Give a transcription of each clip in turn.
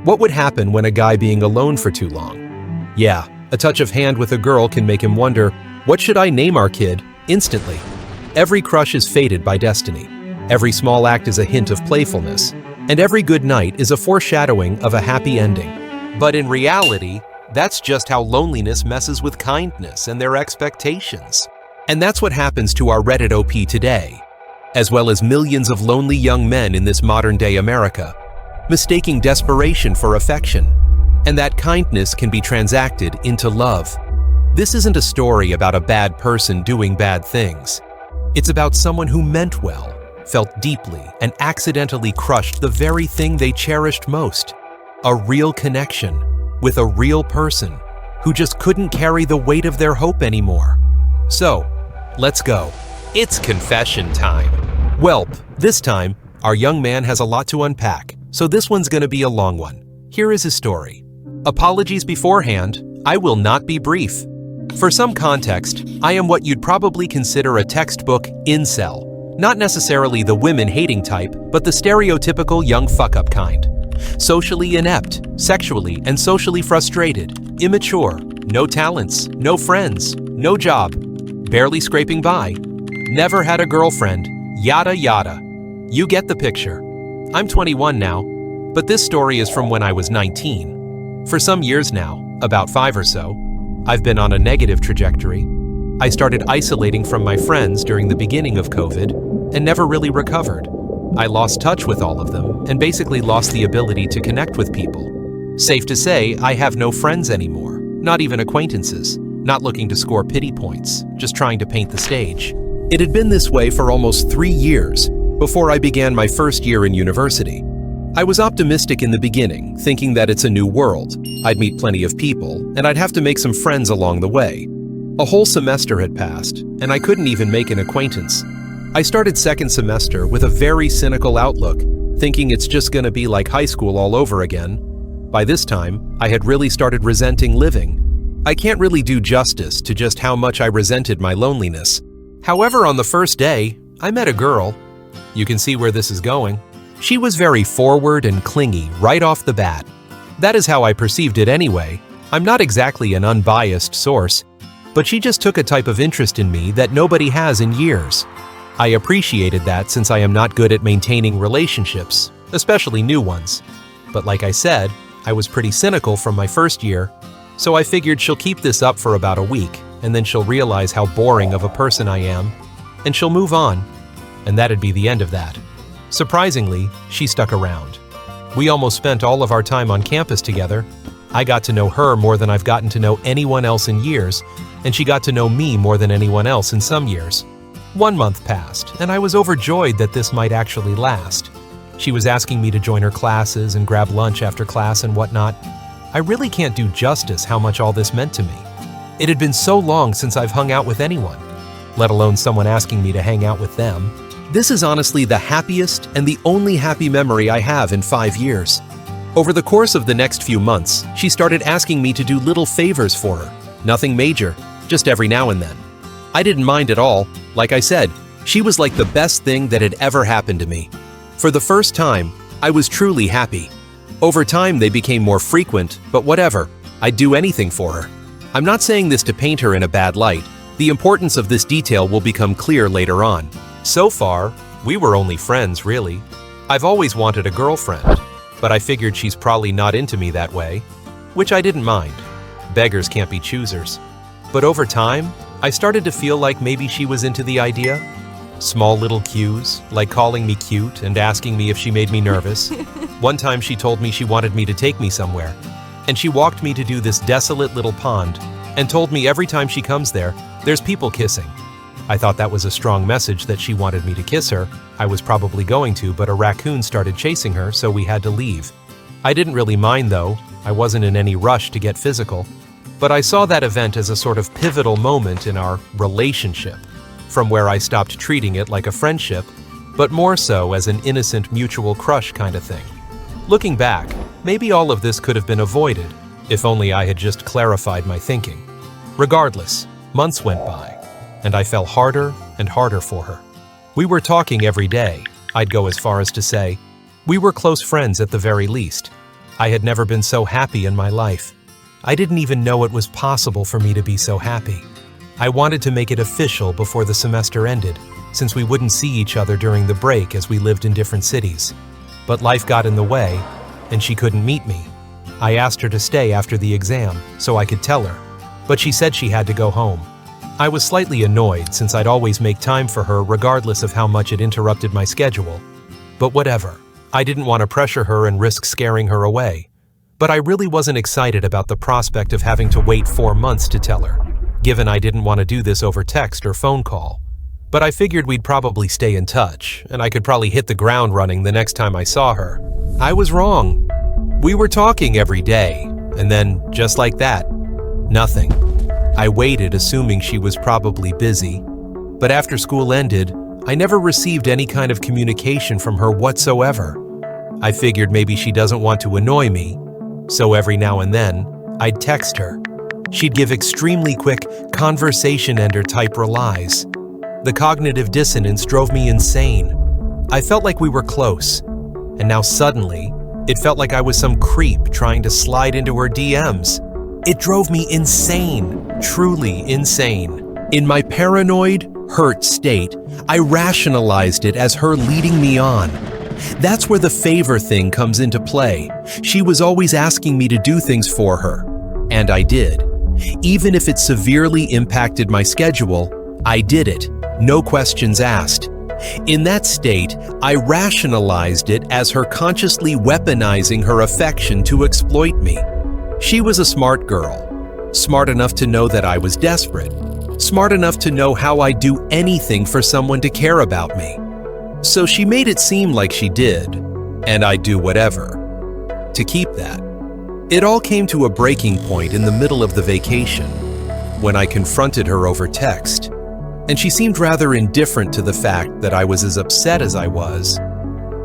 What would happen when a guy being alone for too long? Yeah, a touch of hand with a girl can make him wonder, what should I name our kid? Instantly. Every crush is fated by destiny. Every small act is a hint of playfulness. And every good night is a foreshadowing of a happy ending. But in reality, that's just how loneliness messes with kindness and their expectations. And that's what happens to our Reddit OP today, as well as millions of lonely young men in this modern-day America, mistaking desperation for affection, and that kindness can be transacted into love. This isn't a story about a bad person doing bad things. It's about someone who meant well, felt deeply, and accidentally crushed the very thing they cherished most. A real connection with a real person who just couldn't carry the weight of their hope anymore. So, let's go. It's confession time. Welp, this time, our young man has a lot to unpack, so this one's gonna be a long one. Here is his story. Apologies beforehand, I will not be brief. For some context, I am what you'd probably consider a textbook incel. Not necessarily the women-hating type, but the stereotypical young fuck-up kind. Socially inept, sexually and socially frustrated, immature, no talents, no friends, no job, barely scraping by, never had a girlfriend, yada yada. You get the picture. I'm 21 now, but this story is from when I was 19. For some years now, about 5 or so, I've been on a negative trajectory. I started isolating from my friends during the beginning of COVID and never really recovered. I lost touch with all of them and basically lost the ability to connect with people. Safe to say, I have no friends anymore, not even acquaintances, not looking to score pity points, just trying to paint the stage. It had been this way for almost 3 years before I began my first year in university. I was optimistic in the beginning, thinking that it's a new world. I'd meet plenty of people, and I'd have to make some friends along the way. A whole semester had passed, and I couldn't even make an acquaintance. I started second semester with a very cynical outlook, thinking it's just gonna be like high school all over again. By this time, I had really started resenting living. I can't really do justice to just how much I resented my loneliness. However, on the first day, I met a girl. You can see where this is going. She was very forward and clingy right off the bat. That is how I perceived it anyway. I'm not exactly an unbiased source, but she just took a type of interest in me that nobody has in years. I appreciated that since I am not good at maintaining relationships, especially new ones. But like I said, I was pretty cynical from my first year, so I figured she'll keep this up for about a week, and then she'll realize how boring of a person I am, and she'll move on, and that'd be the end of that. Surprisingly, she stuck around. We almost spent all of our time on campus together. I got to know her more than I've gotten to know anyone else in years, and she got to know me more than anyone else in some years. 1 month passed, and I was overjoyed that this might actually last. She was asking me to join her classes and grab lunch after class and whatnot. I really can't do justice how much all this meant to me. It had been so long since I've hung out with anyone, let alone someone asking me to hang out with them. This is honestly the happiest and the only happy memory I have in 5 years. Over the course of the next few months, she started asking me to do little favors for her. Nothing major, just every now and then. I didn't mind at all. Like I said, she was like the best thing that had ever happened to me. For the first time, I was truly happy. Over time, they became more frequent, but whatever. I'd do anything for her. I'm not saying this to paint her in a bad light. The importance of this detail will become clear later on. So far, we were only friends, really. I've always wanted a girlfriend, but I figured she's probably not into me that way, which I didn't mind. Beggars can't be choosers. But over time, I started to feel like maybe she was into the idea. Small little cues, like calling me cute and asking me if she made me nervous. One time she told me she wanted me to take me somewhere, and she walked me to do this desolate little pond and told me every time she comes there, there's people kissing. I thought that was a strong message that she wanted me to kiss her. I was probably going to, but a raccoon started chasing her, so we had to leave. I didn't really mind though. I wasn't in any rush to get physical. But I saw that event as a sort of pivotal moment in our relationship, from where I stopped treating it like a friendship, but more so as an innocent mutual crush kind of thing. Looking back, maybe all of this could have been avoided, if only I had just clarified my thinking. Regardless, months went by, and I fell harder and harder for her. We were talking every day. I'd go as far as to say, we were close friends at the very least. I had never been so happy in my life. I didn't even know it was possible for me to be so happy. I wanted to make it official before the semester ended, since we wouldn't see each other during the break as we lived in different cities. But life got in the way, and she couldn't meet me. I asked her to stay after the exam so I could tell her, but she said she had to go home. I was slightly annoyed since I'd always make time for her regardless of how much it interrupted my schedule. But whatever, I didn't want to pressure her and risk scaring her away. But I really wasn't excited about the prospect of having to wait 4 months to tell her, given I didn't want to do this over text or phone call. But I figured we'd probably stay in touch, and I could probably hit the ground running the next time I saw her. I was wrong. We were talking every day, and then, just like that, nothing. I waited, assuming she was probably busy, but after school ended, I never received any kind of communication from her whatsoever. I figured maybe she doesn't want to annoy me, so every now and then, I'd text her. She'd give extremely quick conversation ender type replies. The cognitive dissonance drove me insane. I felt like we were close, and now suddenly, it felt like I was some creep trying to slide into her DMs. It drove me insane, truly insane. In my paranoid, hurt state, I rationalized it as her leading me on. That's where the favor thing comes into play. She was always asking me to do things for her, and I did. Even if it severely impacted my schedule, I did it, no questions asked. In that state, I rationalized it as her consciously weaponizing her affection to exploit me. She was a smart girl, smart enough to know that I was desperate, smart enough to know how I'd do anything for someone to care about me. So she made it seem like she did, and I'd do whatever to keep that. It all came to a breaking point in the middle of the vacation, when I confronted her over text, and she seemed rather indifferent to the fact that I was as upset as I was.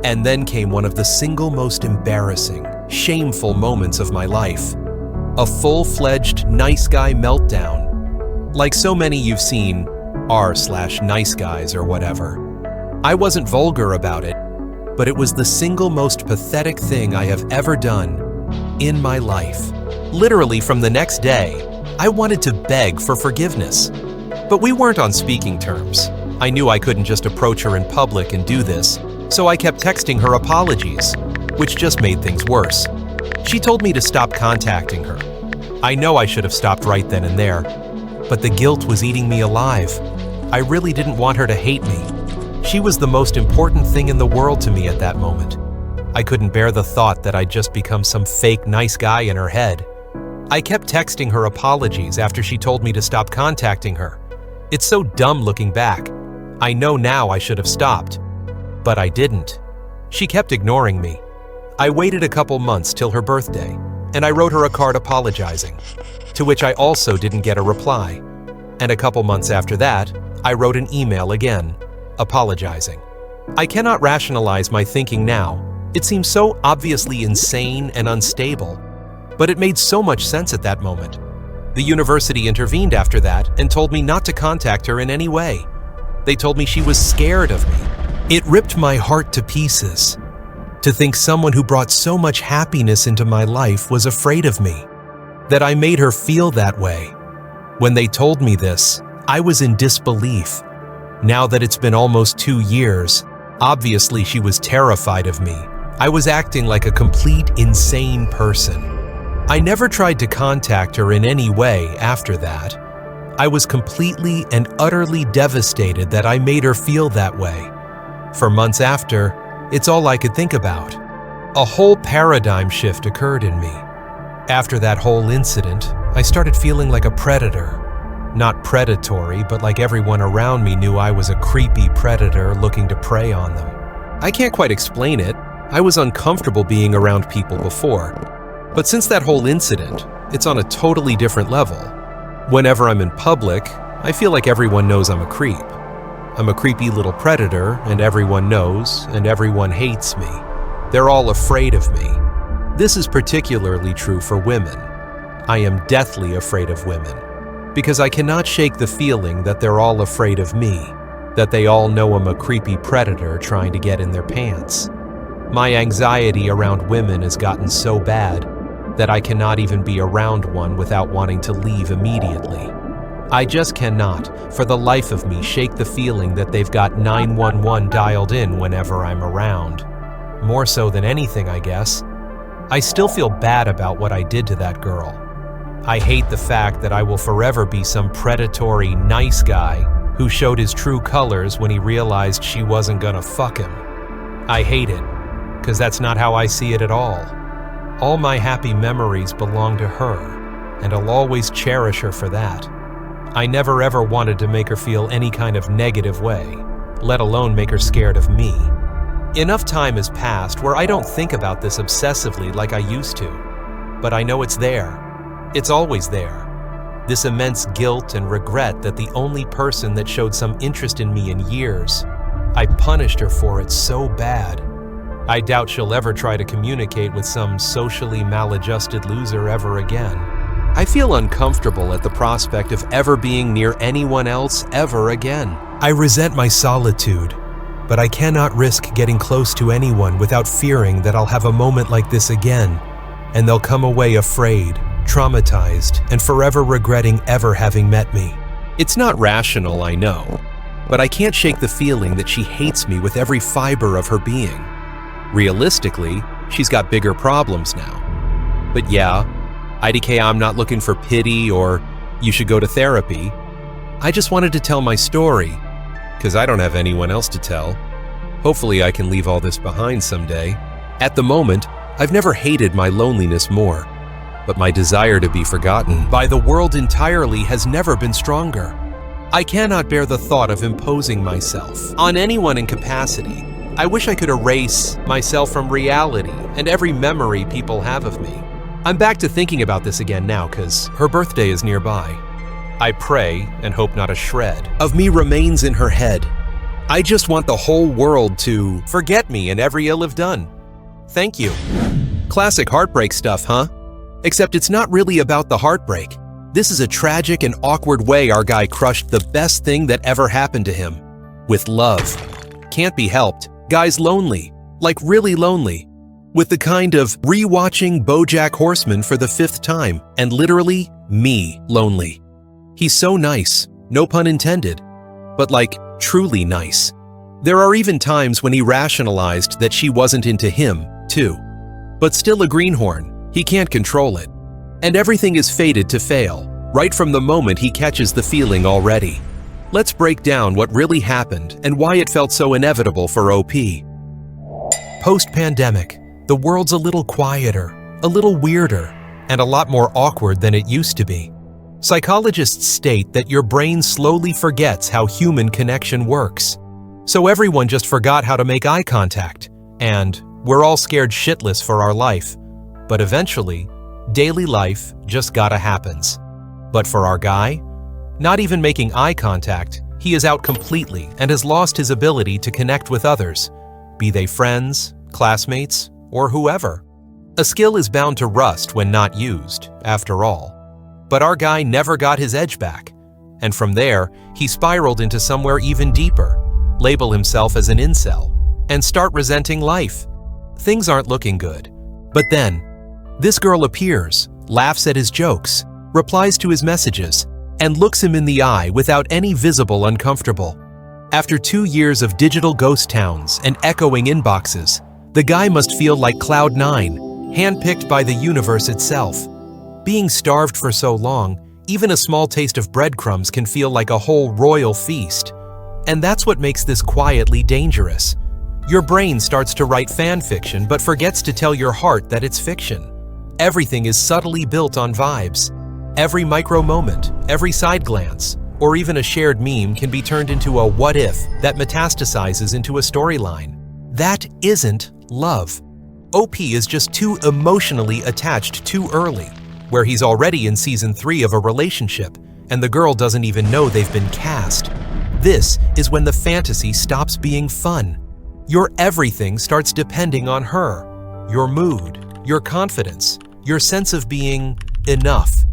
And then came one of the single most embarrassing, shameful moments of my life. A full-fledged nice guy meltdown. Like so many you've seen, r/NiceGuys or whatever. I wasn't vulgar about it, but it was the single most pathetic thing I have ever done in my life. Literally from the next day, I wanted to beg for forgiveness. But we weren't on speaking terms. I knew I couldn't just approach her in public and do this, so I kept texting her apologies, which just made things worse. She told me to stop contacting her. I know I should have stopped right then and there, but the guilt was eating me alive. I really didn't want her to hate me. She was the most important thing in the world to me at that moment. I couldn't bear the thought that I'd just become some fake nice guy in her head. I kept texting her apologies after she told me to stop contacting her. It's so dumb looking back. I know now I should have stopped, but I didn't. She kept ignoring me. I waited a couple months till her birthday, and I wrote her a card apologizing, to which I also didn't get a reply. And a couple months after that, I wrote an email again, apologizing. I cannot rationalize my thinking now. It seems so obviously insane and unstable, but it made so much sense at that moment. The university intervened after that and told me not to contact her in any way. They told me she was scared of me. It ripped my heart to pieces to think someone who brought so much happiness into my life was afraid of me, that I made her feel that way. When they told me this, I was in disbelief. Now that it's been almost 2 years, obviously she was terrified of me. I was acting like a complete insane person. I never tried to contact her in any way after that. I was completely and utterly devastated that I made her feel that way. For months after, it's all I could think about. A whole paradigm shift occurred in me. After that whole incident, I started feeling like a predator. Not predatory, but like everyone around me knew I was a creepy predator looking to prey on them. I can't quite explain it. I was uncomfortable being around people before. But since that whole incident, it's on a totally different level. Whenever I'm in public, I feel like everyone knows I'm a creep. I'm a creepy little predator, and everyone knows, and everyone hates me. They're all afraid of me. This is particularly true for women. I am deathly afraid of women, because I cannot shake the feeling that they're all afraid of me, that they all know I'm a creepy predator trying to get in their pants. My anxiety around women has gotten so bad that I cannot even be around one without wanting to leave immediately. I just cannot, for the life of me, shake the feeling that they've got 911 dialed in whenever I'm around. More so than anything, I guess. I still feel bad about what I did to that girl. I hate the fact that I will forever be some predatory nice guy who showed his true colors when he realized she wasn't gonna fuck him. I hate it, because that's not how I see it at all. All my happy memories belong to her, and I'll always cherish her for that. I never ever wanted to make her feel any kind of negative way, let alone make her scared of me. Enough time has passed where I don't think about this obsessively like I used to, but I know it's there. It's always there. This immense guilt and regret that the only person that showed some interest in me in years, I punished her for it so bad. I doubt she'll ever try to communicate with some socially maladjusted loser ever again. I feel uncomfortable at the prospect of ever being near anyone else ever again. I resent my solitude, but I cannot risk getting close to anyone without fearing that I'll have a moment like this again, and they'll come away afraid, traumatized, and forever regretting ever having met me. It's not rational, I know, but I can't shake the feeling that she hates me with every fiber of her being. Realistically, she's got bigger problems now. But yeah, IDK, I'm not looking for pity or you should go to therapy. I just wanted to tell my story, because I don't have anyone else to tell. Hopefully I can leave all this behind someday. At the moment, I've never hated my loneliness more, but my desire to be forgotten by the world entirely has never been stronger. I cannot bear the thought of imposing myself on anyone in capacity. I wish I could erase myself from reality and every memory people have of me. I'm back to thinking about this again now because her birthday is nearby. I pray and hope not a shred of me remains in her head. I just want the whole world to forget me and every ill I've done. Thank you. Classic heartbreak stuff, huh? Except it's not really about the heartbreak. This is a tragic and awkward way our guy crushed the best thing that ever happened to him. With love. Can't be helped. Guy's lonely. Like really lonely. With the kind of rewatching BoJack Horseman for the 5th time, and literally me lonely. He's so nice, no pun intended, but like truly nice. There are even times when he rationalized that she wasn't into him, too. But still a greenhorn, he can't control it. And everything is fated to fail, right from the moment he catches the feeling already. Let's break down what really happened and why it felt so inevitable for OP. Post-pandemic, the world's a little quieter, a little weirder, and a lot more awkward than it used to be. Psychologists state that your brain slowly forgets how human connection works. So everyone just forgot how to make eye contact, and we're all scared shitless for our life. But eventually, daily life just gotta happens. But for our guy, not even making eye contact, he is out completely and has lost his ability to connect with others, be they friends, classmates, or whoever. A skill is bound to rust when not used, after all. But our guy never got his edge back, and from there, he spiraled into somewhere even deeper, label himself as an incel, and start resenting life. Things aren't looking good. But then, this girl appears, laughs at his jokes, replies to his messages, and looks him in the eye without any visible uncomfortable. After 2 years of digital ghost towns and echoing inboxes, the guy must feel like Cloud9, handpicked by the universe itself. Being starved for so long, even a small taste of breadcrumbs can feel like a whole royal feast. And that's what makes this quietly dangerous. Your brain starts to write fan fiction but forgets to tell your heart that it's fiction. Everything is subtly built on vibes. Every micro moment, every side glance, or even a shared meme can be turned into a what if that metastasizes into a storyline. That isn't love. OP is just too emotionally attached too early, where he's already in season 3 of a relationship, and the girl doesn't even know they've been cast. This is when the fantasy stops being fun. Your everything starts depending on her. Your mood, your confidence, your sense of being enough.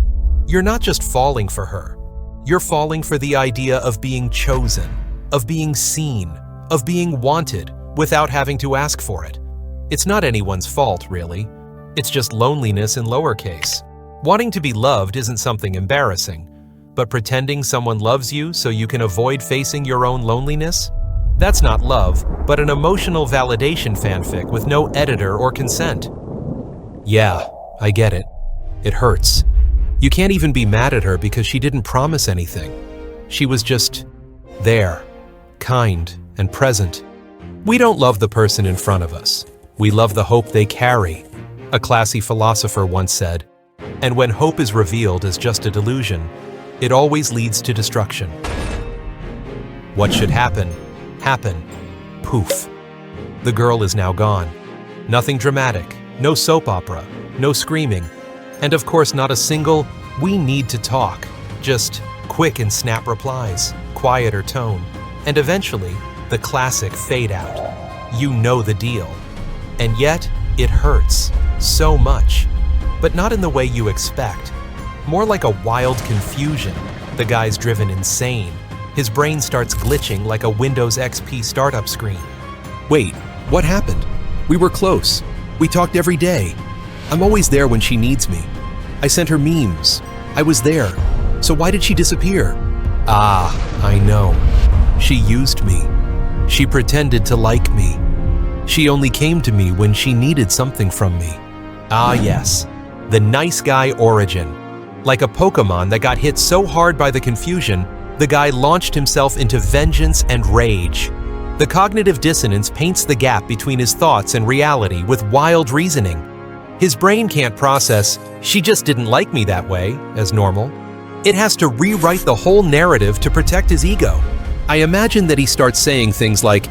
You're not just falling for her. You're falling for the idea of being chosen, of being seen, of being wanted without having to ask for it. It's not anyone's fault, really. It's just loneliness in lowercase. Wanting to be loved isn't something embarrassing, but pretending someone loves you so you can avoid facing your own loneliness? That's not love, but an emotional validation fanfic with no editor or consent. Yeah, I get it. It hurts. You can't even be mad at her because she didn't promise anything. She was just there, kind and present. We don't love the person in front of us. We love the hope they carry, a classy philosopher once said. And when hope is revealed as just a delusion, it always leads to destruction. What should happen, happened. Poof. The girl is now gone. Nothing dramatic, no soap opera, no screaming, and of course not a single, "we need to talk," just quick and snap replies, quieter tone, and eventually, the classic fade out. You know the deal. And yet, it hurts so much, but not in the way you expect. More like a wild confusion. The guy's driven insane. His brain starts glitching like a Windows XP startup screen. Wait, what happened? We were close. We talked every day. I'm always there when she needs me. I sent her memes. I was there. So why did she disappear? Ah, I know. She used me. She pretended to like me. She only came to me when she needed something from me. Ah yes, the nice guy origin. Like a Pokemon that got hit so hard by the confusion, the guy launched himself into vengeance and rage. The cognitive dissonance paints the gap between his thoughts and reality with wild reasoning. His brain can't process, "she just didn't like me that way," as normal. It has to rewrite the whole narrative to protect his ego. I imagine that he starts saying things like,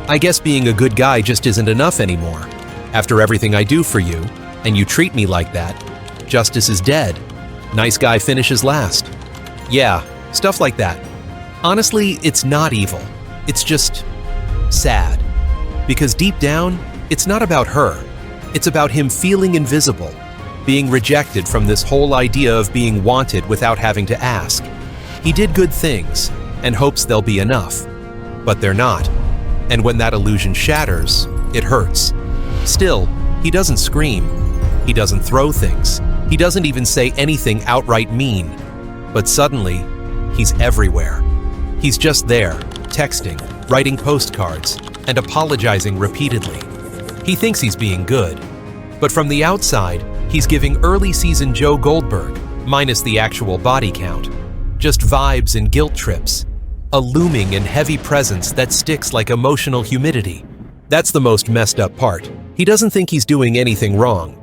"I guess being a good guy just isn't enough anymore. After everything I do for you, and you treat me like that, justice is dead. Nice guy finishes last." Yeah, stuff like that. Honestly, it's not evil. It's just sad. Because deep down, it's not about her. It's about him feeling invisible, being rejected from this whole idea of being wanted without having to ask. He did good things and hopes they'll be enough, but they're not. And when that illusion shatters, it hurts. Still, he doesn't scream. He doesn't throw things. He doesn't even say anything outright mean. But suddenly, he's everywhere. He's just there, texting, writing postcards, and apologizing repeatedly. He thinks he's being good. But from the outside, he's giving early season Joe Goldberg, minus the actual body count. Just vibes and guilt trips. A looming and heavy presence that sticks like emotional humidity. That's the most messed up part. He doesn't think he's doing anything wrong.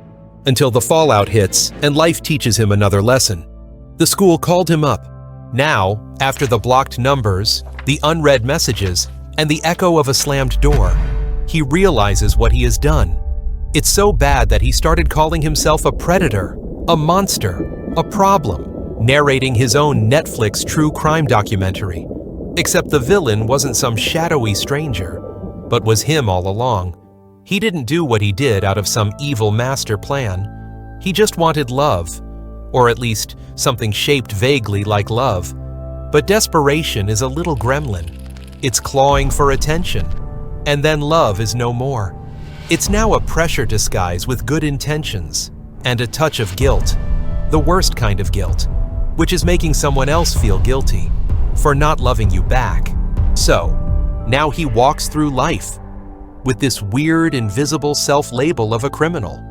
Until the fallout hits and life teaches him another lesson. The school called him up. Now, after the blocked numbers, the unread messages, and the echo of a slammed door, he realizes what he has done. It's so bad that he started calling himself a predator, a monster, a problem, narrating his own Netflix true crime documentary. Except the villain wasn't some shadowy stranger, but was him all along. He didn't do what he did out of some evil master plan. He just wanted love, or at least something shaped vaguely like love. But desperation is a little gremlin. It's clawing for attention, and then love is no more. It's now a pressure disguise with good intentions, and a touch of guilt, the worst kind of guilt, which is making someone else feel guilty for not loving you back. So, now he walks through life with this weird, invisible self-label of a criminal.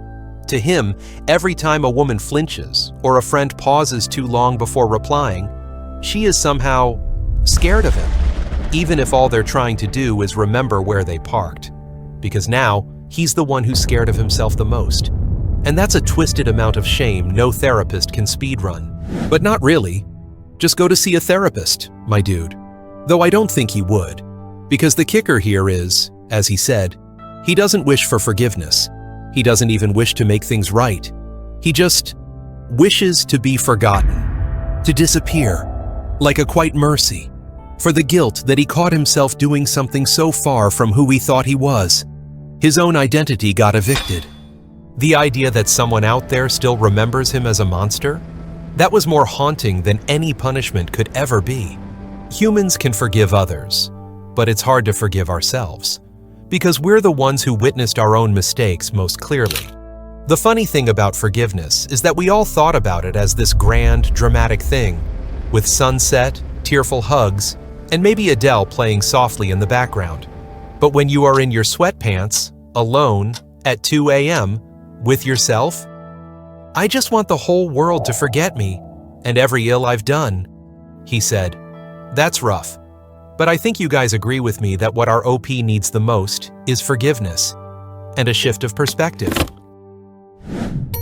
To him, every time a woman flinches or a friend pauses too long before replying, she is somehow scared of him, even if all they're trying to do is remember where they parked. Because now, he's the one who's scared of himself the most. And that's a twisted amount of shame no therapist can speedrun. But not really. Just go to see a therapist, my dude. Though I don't think he would. Because the kicker here is, as he said, he doesn't wish for forgiveness. He doesn't even wish to make things right. He just wishes to be forgotten, to disappear, like a quiet mercy, for the guilt that he caught himself doing something so far from who he thought he was. His own identity got evicted. The idea that someone out there still remembers him as a monster? That was more haunting than any punishment could ever be. Humans can forgive others, but it's hard to forgive ourselves. because we're the ones who witnessed our own mistakes most clearly. The funny thing about forgiveness is that we all thought about it as this grand, dramatic thing, with sunset, tearful hugs, and maybe Adele playing softly in the background. But when you are in your sweatpants, alone, at 2 a.m., with yourself, I just want the whole world to forget me and every ill I've done, he said. That's rough. But I think you guys agree with me that what our OP needs the most is forgiveness and a shift of perspective.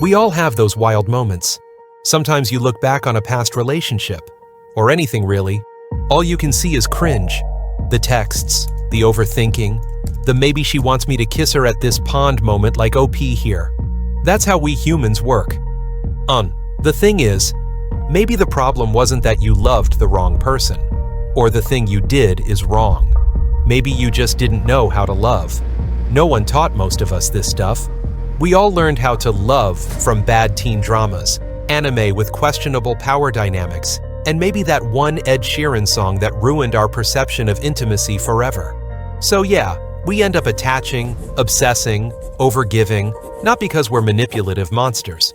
We all have those wild moments. Sometimes you look back on a past relationship, or anything really, all you can see is cringe. The texts, the overthinking, the maybe she wants me to kiss her at this pond moment like OP here. That's how we humans work. The thing is, maybe the problem wasn't that you loved the wrong person, or the thing you did is wrong. Maybe you just didn't know how to love. No one taught most of us this stuff. We all learned how to love from bad teen dramas, anime with questionable power dynamics, and maybe that one Ed Sheeran song that ruined our perception of intimacy forever. So yeah, we end up attaching, obsessing, overgiving, not because we're manipulative monsters,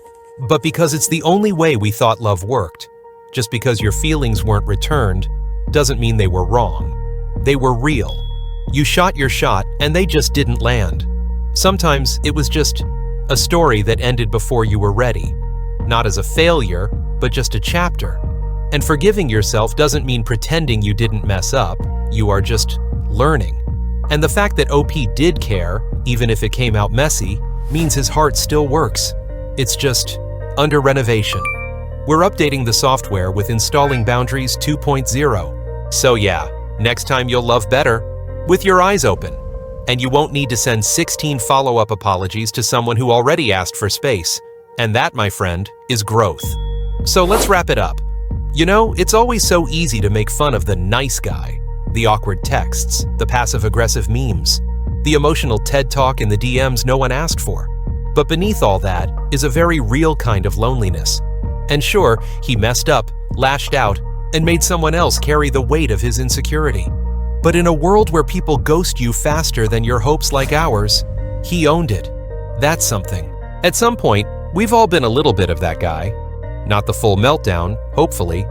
but because it's the only way we thought love worked. Just because your feelings weren't returned doesn't mean they were wrong. They were real. You shot your shot and they just didn't land. Sometimes it was just a story that ended before you were ready. Not as a failure, but just a chapter. And forgiving yourself doesn't mean pretending you didn't mess up. You are just learning. And the fact that OP did care, even if it came out messy, means his heart still works. It's just under renovation. We're updating the software with installing Boundaries 2.0. So yeah, next time you'll love better with your eyes open. And you won't need to send 16 follow-up apologies to someone who already asked for space. And that, my friend, is growth. So let's wrap it up. You know, it's always so easy to make fun of the nice guy, the awkward texts, the passive-aggressive memes, the emotional TED Talk in the DMs no one asked for. But beneath all that is a very real kind of loneliness. And sure, he messed up, lashed out, and made someone else carry the weight of his insecurity. But in a world where people ghost you faster than your hopes like ours, he owned it. That's something. At some point, we've all been a little bit of that guy. Not the full meltdown, hopefully,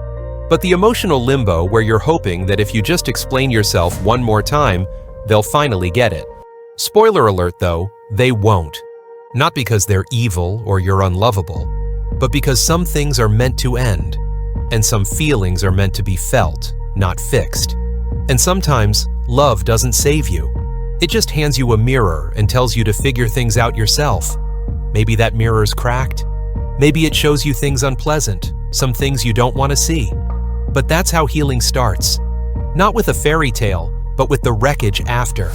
but the emotional limbo where you're hoping that if you just explain yourself one more time, they'll finally get it. Spoiler alert though, they won't. Not because they're evil or you're unlovable, but because some things are meant to end, and some feelings are meant to be felt, not fixed. And sometimes, love doesn't save you. It just hands you a mirror and tells you to figure things out yourself. Maybe that mirror's cracked. Maybe it shows you things unpleasant, some things you don't want to see. But that's how healing starts. Not with a fairy tale, but with the wreckage after.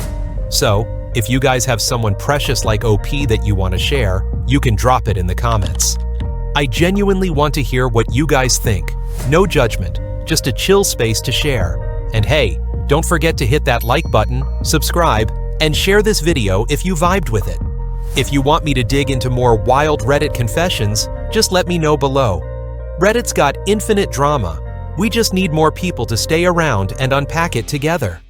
So, if you guys have someone precious like OP that you want to share, you can drop it in the comments. I genuinely want to hear what you guys think. No judgment, just a chill space to share. And hey, don't forget to hit that like button, subscribe, and share this video if you vibed with it. If you want me to dig into more wild Reddit confessions, just let me know below. Reddit's got infinite drama. We just need more people to stay around and unpack it together.